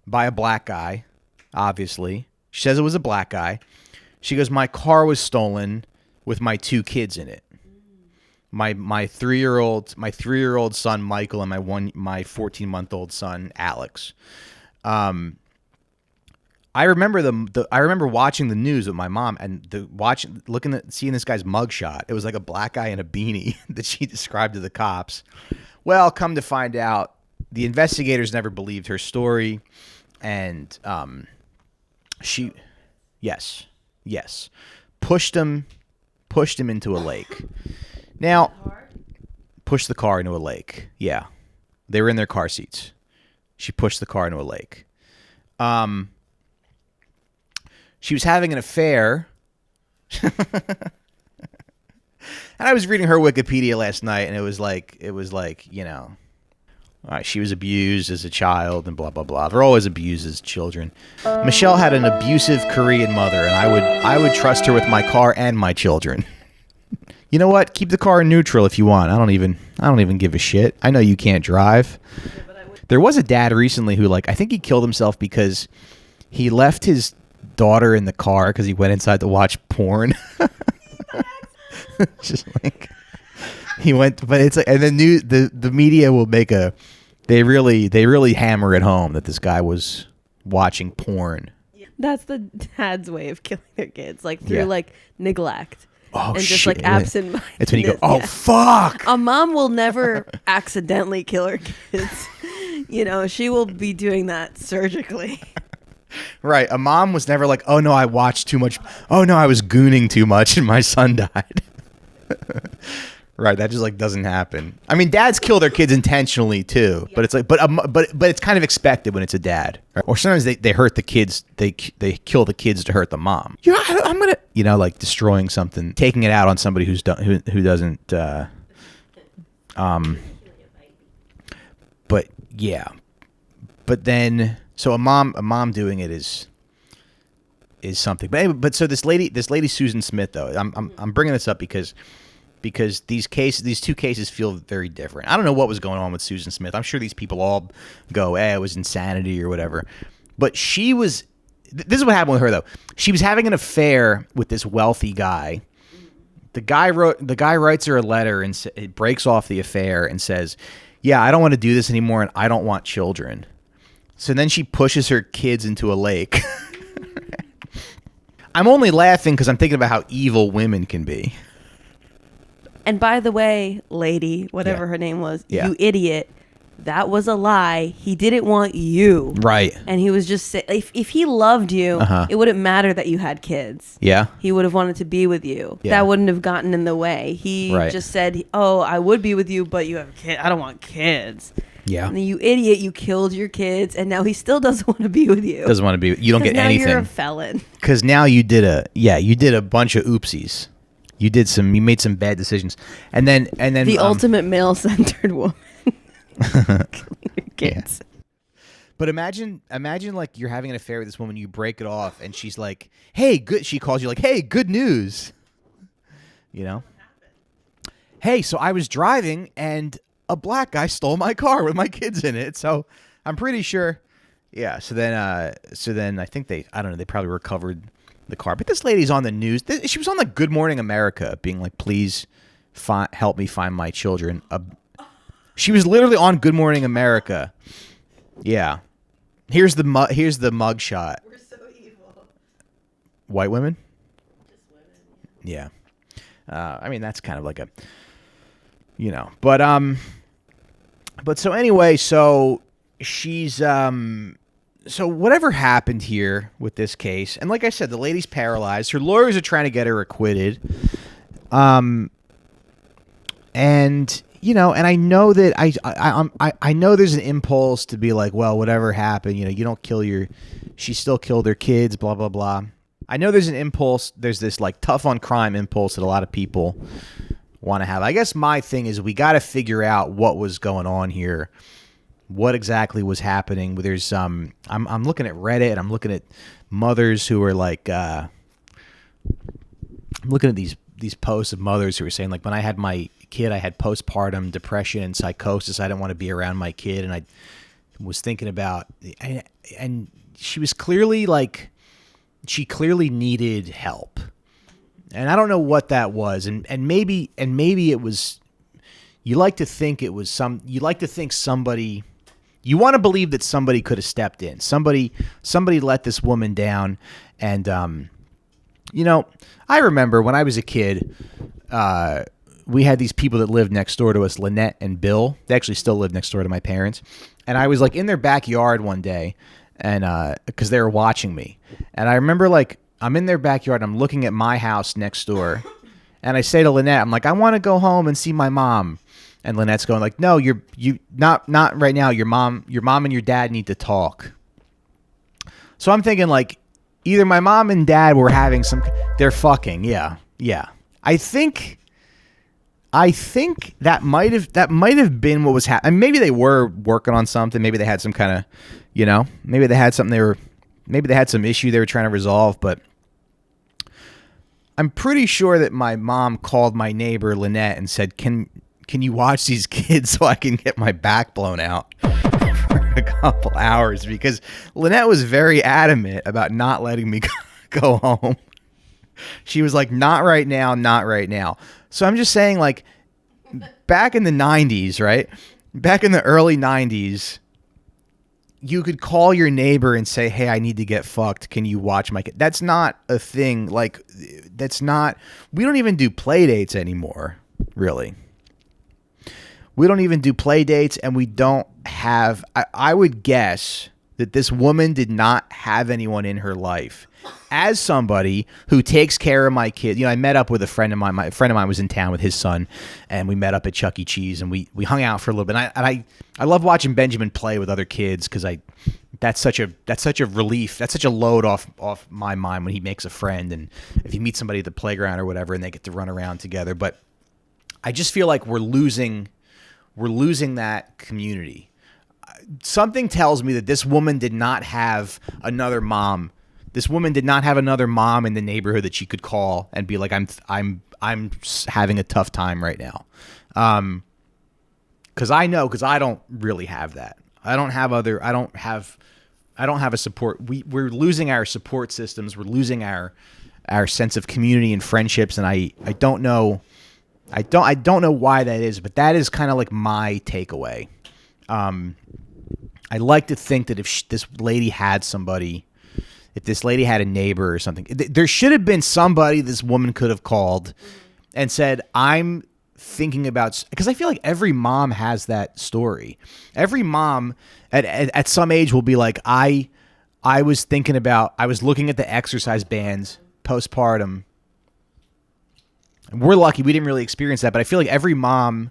by a black guy. Obviously, she says it was a black guy. She goes, my car was stolen with my 2 kids in it. My 3-year-old son Michael and my 14-month-old son Alex. I remember I remember watching the news with my mom and seeing this guy's mugshot. It was like a black guy in a beanie that she described to the cops. Well, come to find out, the investigators never believed her story, and yes, pushed him into a lake. Now, pushed the car into a lake. Yeah, they were in their car seats. She pushed the car into a lake. She was having an affair. And I was reading her Wikipedia last night, and it was like, she was abused as a child and blah, blah, blah. They're always abused as children. Michelle had an abusive Korean mother, and I would trust her with my car and my children. You know what? Keep the car in neutral if you want. I don't even give a shit. I know you can't drive. There was a dad recently who, I think he killed himself because he left his daughter in the car because he went inside to watch porn. Just he went, but it's and the media will make they really hammer it home that this guy was watching porn. That's the dad's way of killing their kids, through neglect. Oh, and just shit. absent-mindedness. It's when you go, fuck. A mom will never accidentally kill her kids. She will be doing that surgically. Right. A mom was never like, oh no, I watched too much. Oh no, I was gooning too much and my son died. Right. That just doesn't happen. I mean, dads kill their kids intentionally too, but it's but it's kind of expected when it's a dad. Right? Or sometimes they hurt the kids. They kill the kids to hurt the mom. I'm going to, destroying something, taking it out on somebody who doesn't, but yeah, but then, so a mom doing it is something. But anyway, so this lady Susan Smith though, I'm bringing this up because these 2 cases feel very different. I don't know what was going on with Susan Smith. I'm sure these people all go, it was insanity or whatever. But this is what happened with her though. She was having an affair with this wealthy guy. The guy writes her a letter and it breaks off the affair and says, yeah, I don't want to do this anymore and I don't want children. So then she pushes her kids into a lake. I'm only laughing because I'm thinking about how evil women can be. And by the way, lady, whatever her name was, you idiot, that was a lie. He didn't want you. Right. And he was just saying, if he loved you, it wouldn't matter that you had kids. Yeah. He would have wanted to be with you. Yeah. That wouldn't have gotten in the way. He just said, oh, I would be with you, but you have kids. I don't want kids. Yeah. And you idiot, you killed your kids, and now he still doesn't want to be with you. Doesn't want to be. You don't get anything. Now you're a felon. Because now you did a bunch of oopsies. You made some bad decisions, and then the ultimate male-centered woman killing your kids. Yeah. But imagine you're having an affair with this woman, you break it off, and she's like, "Hey, good." She calls you like, "Hey, good news." Hey, so I was driving and a black guy stole my car with my kids in it. So I'm pretty sure. Yeah. So then I think they probably recovered the car. But this lady's on the news. She was on Good Morning America being like, please help me find my children. She was literally on Good Morning America. Yeah. Here's the mug shot. We're so evil. White women? Just women. Yeah. I mean, that's kind of like a, but so anyway, so she's, so whatever happened here with this case, and like I said, the lady's paralyzed. Her lawyers are trying to get her acquitted. And and I know that I know there's an impulse to be like, well, whatever happened, you don't kill she still killed her kids, blah, blah, blah. I know there's an impulse. There's this tough on crime impulse that a lot of people want to have. I guess my thing is we got to figure out what was going on here. What exactly was happening? There's I'm looking at Reddit and I'm looking at mothers who are like, I'm looking at these posts of mothers who are saying when I had my kid, I had postpartum depression and psychosis. I didn't want to be around my kid. And I was thinking about, and she was clearly she clearly needed help. And I don't know what that was. And maybe it was, you like to think somebody, you want to believe that somebody could have stepped in. Somebody let this woman down. And, I remember when I was a kid, we had these people that lived next door to us, Lynette and Bill. They actually still live next door to my parents. And I was like in their backyard one day, and because they were watching me. And I remember like I'm in their backyard, I'm looking at my house next door, and I say to Lynette, I'm like, I want to go home and see my mom. And Lynette's going like, no, you not right now. Your mom and your dad need to talk. So I'm thinking like either my mom and dad were having they're fucking. Yeah. I think that might have been what was happening. Maybe they were working on something. Maybe they had some kind of, maybe they had something maybe they had some issue they were trying to resolve. But I'm pretty sure that my mom called my neighbor Lynette and said, Can you watch these kids so I can get my back blown out for a couple hours? Because Lynette was very adamant about not letting me go home. She was like, not right now, not right now. So I'm just saying, like, back in the 90s, right? Back in the early 90s, you could call your neighbor and say, hey, I need to get fucked. Can you watch my kid? That's not a thing. Like, we don't even do play dates anymore, really. We don't even do play dates, and we don't have, I would guess that this woman did not have anyone in her life as somebody who takes care of my kid. I met up with a friend of mine. My friend of mine was in town with his son, and we met up at Chuck E. Cheese, and we hung out for a little bit. And I love watching Benjamin play with other kids because that's such a relief. That's such a load off my mind when he makes a friend, and if you meet somebody at the playground or whatever, and they get to run around together. But I just feel like we're losing that community. Something tells me that this woman did not have another mom. This woman did not have another mom in the neighborhood that she could call and be like, I'm having a tough time right now. Because I don't really have that. I don't have a support. We're losing our support systems. We're losing our sense of community and friendships. And I don't know. I don't know why that is, but that is kind of like my takeaway. I like to think that if this lady had somebody, if this lady had a neighbor or something, there should have been somebody this woman could have called and said, I'm thinking about, because I feel like every mom has that story. Every mom at some age will be like, I was looking at the exercise bands postpartum. And we're lucky we didn't really experience that, but I feel like every mom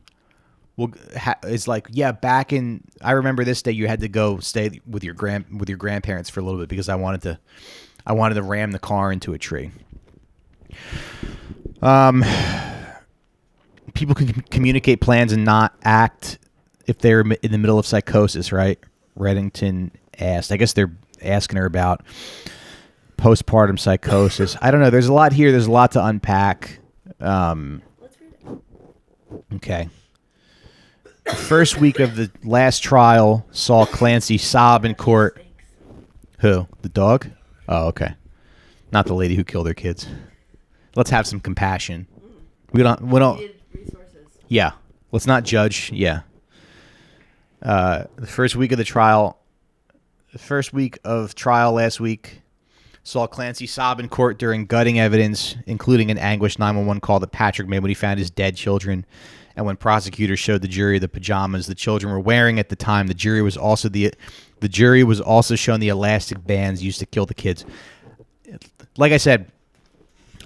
is like, yeah, I remember this day you had to go stay with your grandparents for a little bit because I wanted to ram the car into a tree. People can communicate plans and not act if they're in the middle of psychosis, right? Reddington asked. I guess they're asking her about postpartum psychosis. I don't know. There's a lot here. There's a lot to unpack. Let's read it. Okay. The first week of the last trial saw Clancy sob in court. Who? The dog? Oh, okay. Not the lady who killed her kids. Let's have some compassion. We don't. Resources. Yeah. Let's not judge. Yeah. The first week of trial last week saw Clancy sob in court during gutting evidence, including an anguished 911 call that Patrick made when he found his dead children. And when prosecutors showed the jury the pajamas the children were wearing at the time, the jury was also shown the elastic bands used to kill the kids. Like I said,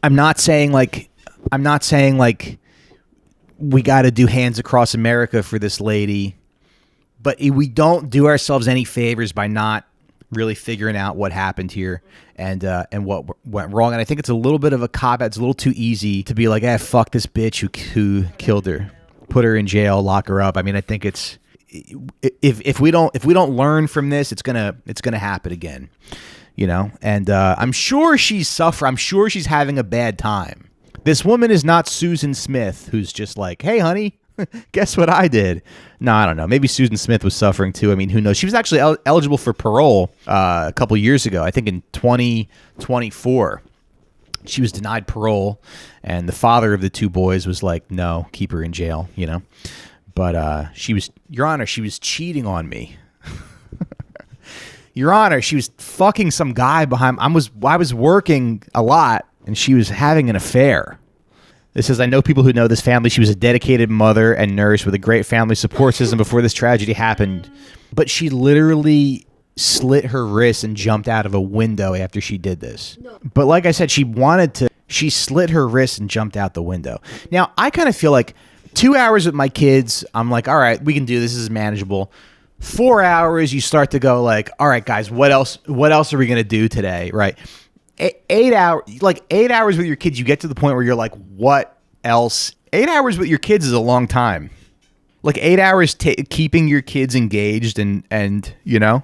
I'm not saying like we got to do hands across America for this lady, but we don't do ourselves any favors by not really figuring out what happened here and what went wrong. And I think it's a little bit of a cop-out. It's a little too easy to be like, fuck this bitch who killed her, put her in jail, lock her up. I mean, I think it's if we don't learn from this, it's gonna happen again, And I'm sure she's suffering. I'm sure she's having a bad time. This woman is not Susan Smith, who's just like, hey, honey, guess what I did? No, I don't know. Maybe Susan Smith was suffering too. I mean, who knows? She was actually eligible for parole a couple years ago. I think in 2024. She was denied parole, and the father of the 2 boys was like, no, keep her in jail, you know. But she was, Your Honor, she was cheating on me. Your Honor, she was fucking some guy behind. I was working a lot, and she was having an affair. It says, I know people who know this family. She was a dedicated mother and nurse with a great family support system before this tragedy happened. But she literally slit her wrist and jumped out of a window after she did this. No. But like I said, she slit her wrist and jumped out the window. Now, I kind of feel like 2 hours with my kids, I'm like, all right, we can do this. This is manageable. 4 hours, you start to go like, all right, guys, what else are we going to do today? Right. 8 hours, like 8 hours with your kids, you get to the point where you're like, what else? 8 hours with your kids is a long time. Like 8 hours keeping your kids engaged and you know,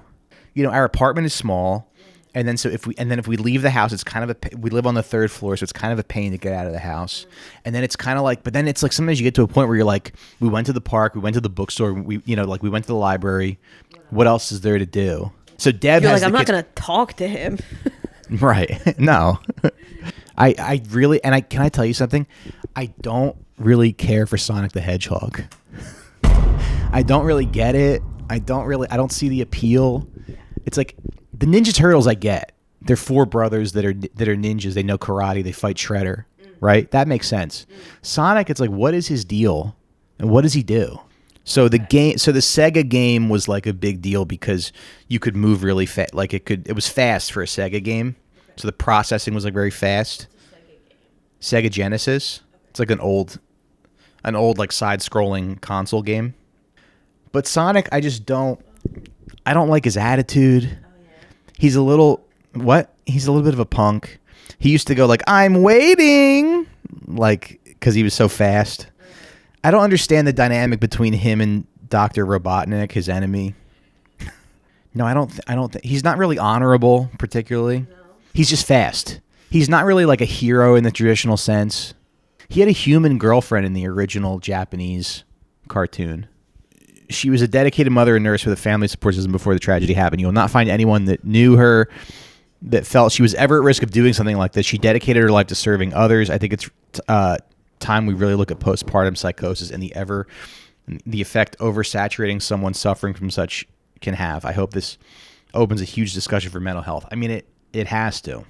our apartment is small. And then if we leave the house, it's kind of we live on the 3rd floor, so it's kind of a pain to get out of the house. And then it's kind of like, but then it's like sometimes you get to a point where you're like, we went to the park, we went to the bookstore, we went to the library. What else is there to do? So Deb you're has like, I'm not gonna talk to him. Right? No, I really, and can I tell you something? I don't really care for Sonic the Hedgehog. I don't really get it. I don't see the appeal. It's like the Ninja Turtles I get. They're 4 brothers that are ninjas. They know karate. They fight Shredder, right? That makes sense. Sonic, it's like, what is his deal? And what does he do? So the Sega game was like a big deal because you could move really fast. Like it was fast for a Sega game. So the processing was like very fast. Sega Genesis. It's like an old like side-scrolling console game. But Sonic, I don't like his attitude. He's a little bit of a punk. He used to go like, I'm waiting, like, because he was so fast. I don't understand the dynamic between him and Dr. Robotnik, his enemy. No, I don't think he's not really honorable, particularly. No. He's just fast. He's not really like a hero in the traditional sense. He had a human girlfriend in the original Japanese cartoon. She was a dedicated mother and nurse with a family support system before the tragedy happened. You will not find anyone that knew her that felt she was ever at risk of doing something like this. She dedicated her life to serving others. I think it's time we really look at postpartum psychosis and the effect oversaturating someone suffering from such can have. I hope this opens a huge discussion for mental health. I mean, it has to.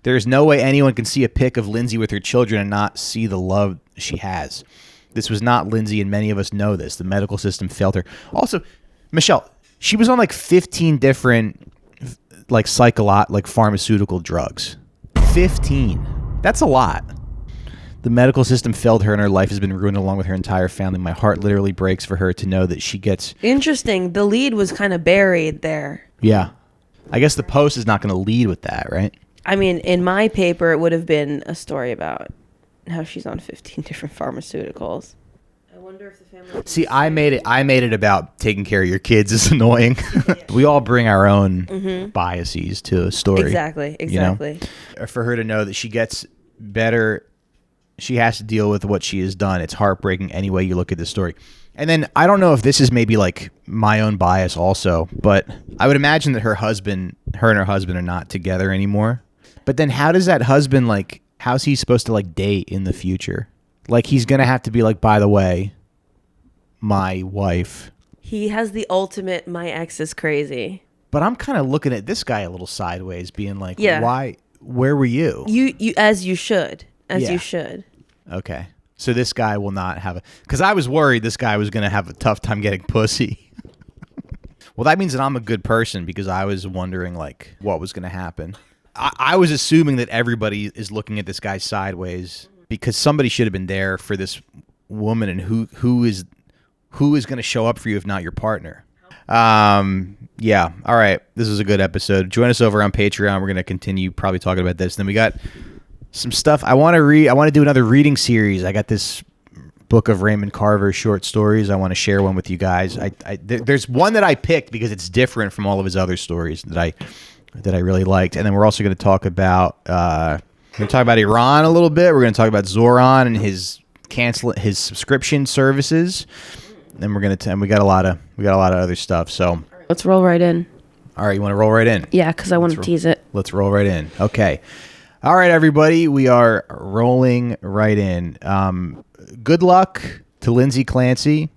There's no way anyone can see a pic of Lindsay with her children and not see the love she has. This was not Lindsay, and many of us know this. The medical system failed her. Also, Michelle, she was on like 15 different like pharmaceutical drugs. 15. That's a lot. The medical system failed her, and her life has been ruined along with her entire family. My heart literally breaks for her to know that she gets... Interesting. The lead was kind of buried there. Yeah. I guess the Post is not going to lead with that, right? I mean, in my paper, it would have been a story about how she's on 15 different pharmaceuticals. I wonder if the family... See, I made it about taking care of your kids is annoying. We all bring our own biases to a story. Exactly. You know? For her to know that she gets better, she has to deal with what she has done. It's heartbreaking any way you look at this story. And then I don't know if this is maybe like my own bias also, but I would imagine that her and her husband are not together anymore. But then how does that husband, like, how's he supposed to like date in the future? Like, he's going to have to be like, by the way, my wife. He has the ultimate, my ex is crazy. But I'm kind of looking at this guy a little sideways, being like, why, where were you? You as you should. You should. Okay. So this guy will not have a... Because I was worried this guy was going to have a tough time getting pussy. Well, that means that I'm a good person because I was wondering, like, what was going to happen. I was assuming that everybody is looking at this guy sideways because somebody should have been there for this woman, and who is going to show up for you if not your partner? Yeah. All right. This was a good episode. Join us over on Patreon. We're going to continue probably talking about this. Then we got some stuff I want to read. I want to do another reading series. I got this book of Raymond Carver's short stories. I want to share one with you guys. There's one that I picked because it's different from all of his other stories that I really liked. And then we're also going to talk about Iran a little bit. We're going to talk about Zoran and his subscription services. Then we got a lot of other stuff. So let's roll right in. All right, you want to roll right in? Yeah, because I want to tease it. Let's roll right in. Okay. All right, everybody, we are rolling right in. Good luck to Lindsay Clancy.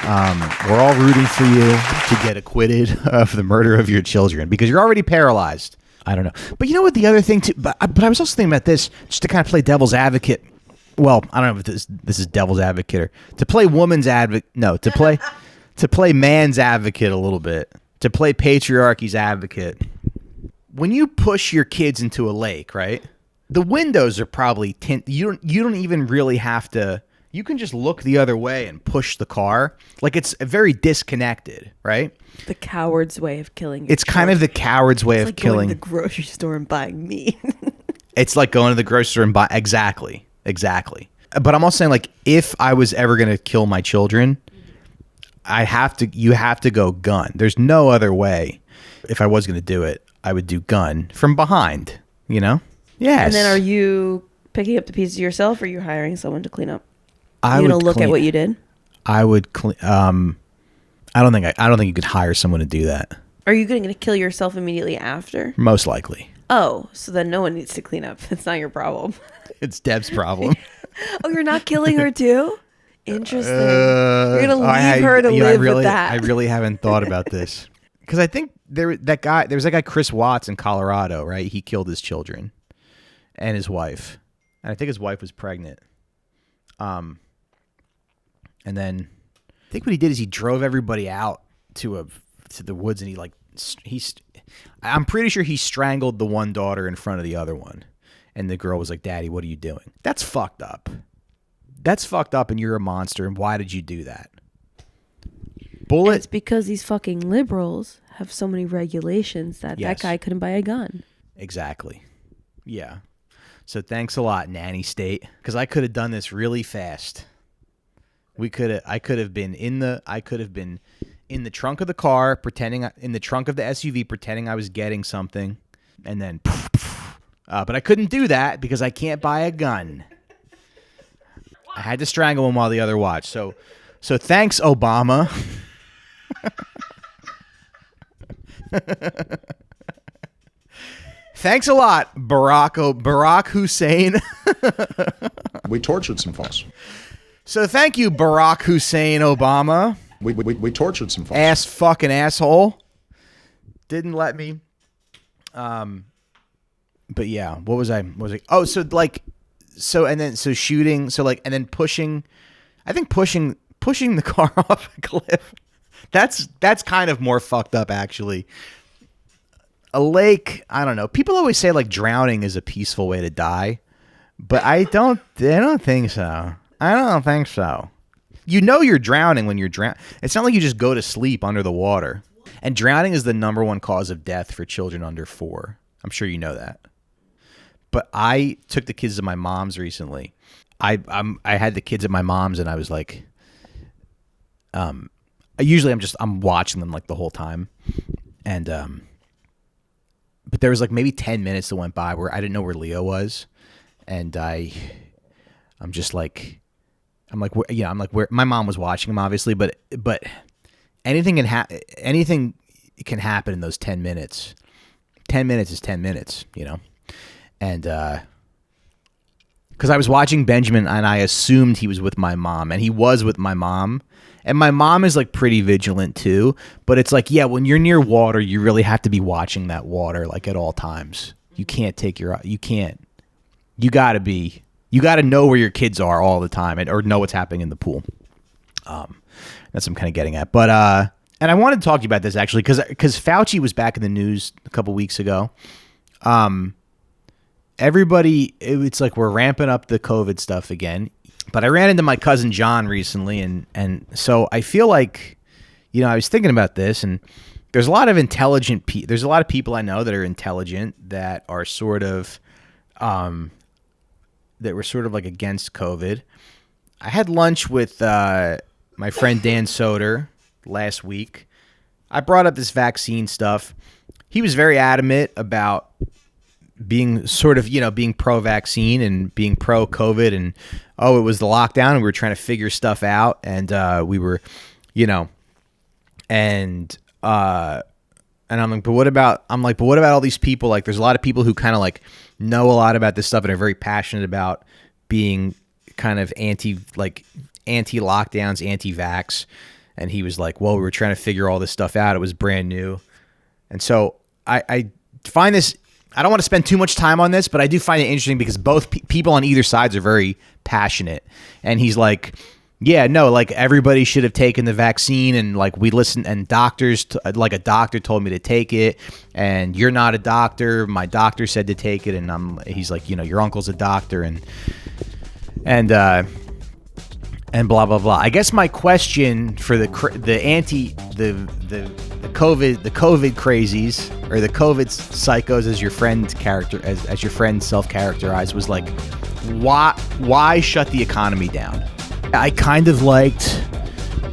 We're all rooting for you to get acquitted of the murder of your children because you're already paralyzed. I don't know. But you know what? The other thing, too, but I was also thinking about this just to kind of play devil's advocate. Well, I don't know if this is devil's advocate or to play woman's advocate. No, to play man's advocate a little bit. To play patriarchy's advocate. When you push your kids into a lake, right? The windows are probably tint. You don't even really have to. You can just look the other way and push the car. Like it's very disconnected, right? The coward's way of killing. It's kind of the coward's way of killing. Going to the grocery store and buying meat. It's like going to the grocery store and buy. Exactly. But I'm also saying, like, if I was ever going to kill my children, you have to go gun. There's no other way. If I was going to do it, I would do gun from behind, you know? Yes. And then are you picking up the pieces yourself or are you hiring someone to clean up? You're going to look at what you did? I would clean. I don't think you could hire someone to do that. Are you going to kill yourself immediately after? Most likely. Oh, so then no one needs to clean up. It's not your problem. It's Deb's problem. Oh, you're not killing her too? Interesting. You're going to leave her to live with that. I really haven't thought about this. Because I think there was that guy Chris Watts in Colorado, right? He killed his children and his wife. And I think his wife was pregnant. And then I think what he did is he drove everybody out to the woods, and I'm pretty sure he strangled the one daughter in front of the other one. And the girl was like, "Daddy, what are you doing?" That's fucked up. That's fucked up, and you're a monster, and why did you do that? Bullet. It's because these fucking liberals have so many regulations that that guy couldn't buy a gun. Exactly. Yeah. So thanks a lot, Nanny State, because I could have done this really fast. I could have been in the trunk of the car, in the trunk of the SUV, pretending I was getting something, and then, but I couldn't do that because I can't buy a gun. I had to strangle him while the other watched. So thanks, Obama. Thanks a lot, Barack Hussein. We tortured some folks. So thank you, Barack Hussein Obama. We tortured some folks. Fucking asshole. Didn't let me. But yeah, what was I? Oh, shooting. So like, and then pushing. I think pushing the car off a cliff. That's kind of more fucked up, actually. A lake, I don't know. People always say like drowning is a peaceful way to die, but I don't think so. I don't think so. You know you're drowning when you're drowning. It's not like you just go to sleep under the water. And drowning is the number one cause of death for children under 4. I'm sure you know that. But I took the kids to my mom's recently. I had the kids at my mom's, and I was like, usually I'm watching them like the whole time, and but there was like maybe 10 minutes that went by where I didn't know where Leo was, and I'm like where my mom was watching him, obviously, but anything can happen in those 10 minutes. 10 minutes is 10 minutes, you know, and because I was watching Benjamin and I assumed he was with my mom, and he was with my mom. And my mom is like pretty vigilant too, but it's like, yeah, when you're near water, you really have to be watching that water like at all times. You can't you gotta know where your kids are all the time or know what's happening in the pool. That's what I'm kind of getting at. But, and I wanted to talk to you about this actually, because Fauci was back in the news a couple weeks ago. It's like we're ramping up the COVID stuff again. But I ran into my cousin John recently, and so I feel like, you know, I was thinking about this, and there's a lot of there's a lot of people I know that are intelligent that are sort of, that were sort of like against COVID. I had lunch with my friend Dan Soder last week. I brought up this vaccine stuff. He was very adamant about being sort of, you know, being pro-vaccine and being pro-COVID, and it was the lockdown and we were trying to figure stuff out, and we were, you know, and I'm like, but what about all these people? Like, there's a lot of people who kind of like know a lot about this stuff and are very passionate about being kind of anti-lockdowns, anti-vax. And he was like, well, we were trying to figure all this stuff out. It was brand new. And so I find this, I don't want to spend too much time on this, but I do find it interesting because both people on either sides are very passionate. And he's like, yeah, no, like everybody should have taken the vaccine, and like we listened, and doctors, like a doctor told me to take it, and you're not a doctor. My doctor said to take it, and he's like, you know, your uncle's a doctor, and blah blah blah. I guess my question for the COVID crazies, or the COVID psychos, as your friend as your friend self-characterized, was like, why shut the economy down? I kind of liked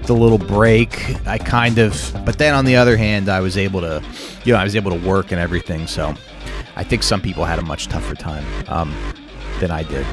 the little break. But then on the other hand, I was able to work and everything. So I think some people had a much tougher time than I did.